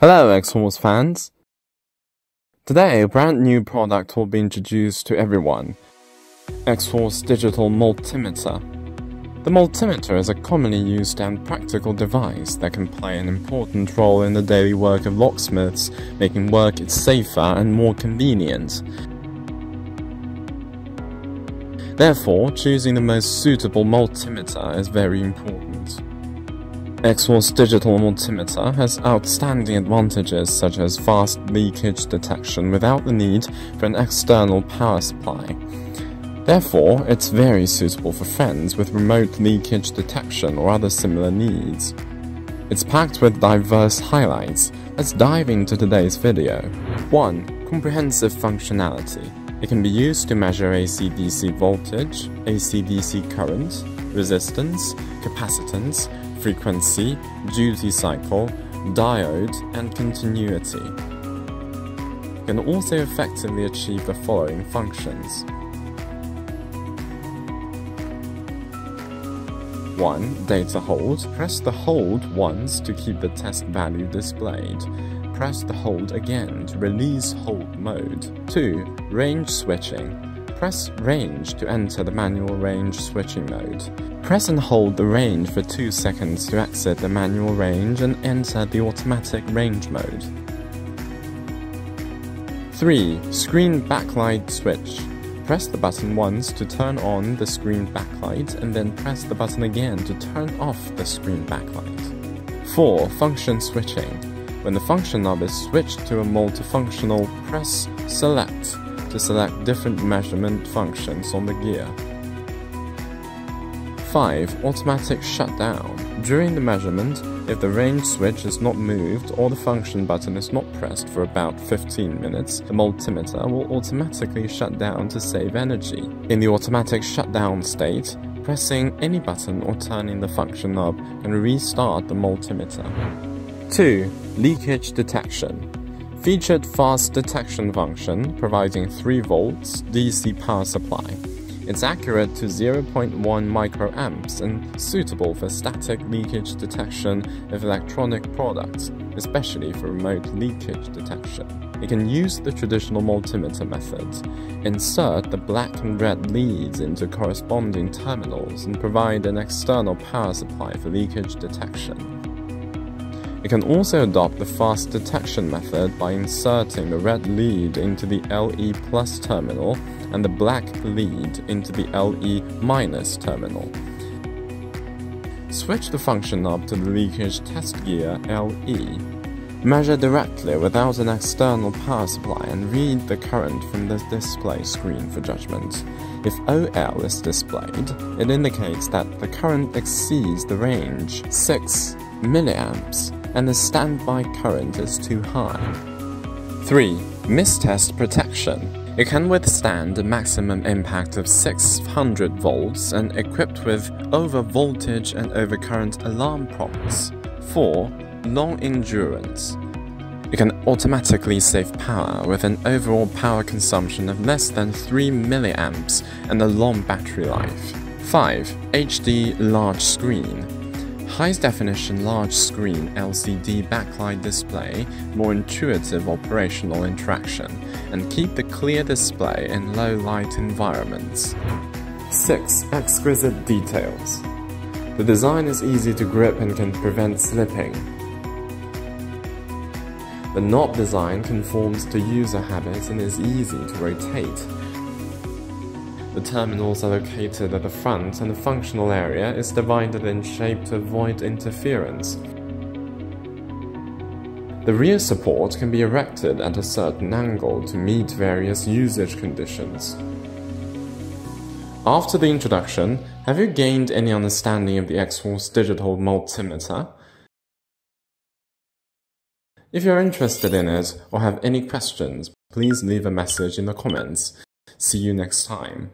Hello Xhorse fans! Today a brand new product will be introduced to everyone. Xhorse Digital Multimeter. The multimeter is a commonly used and practical device that can play an important role in the daily work of locksmiths, making work safer and more convenient. Therefore, choosing the most suitable multimeter is very important. Xhorse Digital Multimeter has outstanding advantages such as fast leakage detection without the need for an external power supply. Therefore, it's very suitable for friends with remote leakage detection or other similar needs. It's packed with diverse highlights. Let's dive into today's video. 1. Comprehensive functionality. It can be used to measure AC/DC voltage, AC/DC current, resistance, capacitance, frequency, duty cycle, diode, and continuity. It can also effectively achieve the following functions. 1. Data hold. Press the hold once to keep the test value displayed. Press the hold again to release hold mode. 2. Range switching. Press range to enter the manual range switching mode. Press and hold the range for 2 seconds to exit the manual range and enter the automatic range mode. 3. Screen backlight switch. Press the button once to turn on the screen backlight and then press the button again to turn off the screen backlight. 4. Function switching. When the function knob is switched to a multifunctional, press select to select different measurement functions on the gear. 5. Automatic shutdown. During the measurement, if the range switch is not moved or the function button is not pressed for about 15 minutes, the multimeter will automatically shut down to save energy. In the automatic shutdown state, pressing any button or turning the function knob can restart the multimeter. 2. Leakage detection. Featured fast detection function providing 3 volts DC power supply. It's accurate to 0.1 microamps and suitable for static leakage detection of electronic products, especially for remote leakage detection. It can use the traditional multimeter method, insert the black and red leads into corresponding terminals and provide an external power supply for leakage detection. It can also adopt the fast detection method by inserting the red lead into the LE plus terminal and the black lead into the LE minus terminal. Switch the function knob to the leakage test gear LE. Measure directly without an external power supply and read the current from the display screen for judgment. If OL is displayed, it indicates that the current exceeds the range 6 milliamps and the standby current is too high. 3. Mistest protection. It can withstand a maximum impact of 600 volts and equipped with over-voltage and overcurrent alarm prompts. 4. Long endurance. It can automatically save power with an overall power consumption of less than 3 milliamps and a long battery life. 5. HD large screen. High-definition large-screen LCD backlight display, more intuitive operational interaction, and keep the clear display in low-light environments. 6. Exquisite details. The design is easy to grip and can prevent slipping. The knob design conforms to user habits and is easy to rotate. The terminals are located at the front and the functional area is divided in shape to avoid interference. The rear support can be erected at a certain angle to meet various usage conditions. After the introduction, have you gained any understanding of the Xhorse Digital Multimeter? If you're interested in it or have any questions, please leave a message in the comments. See you next time.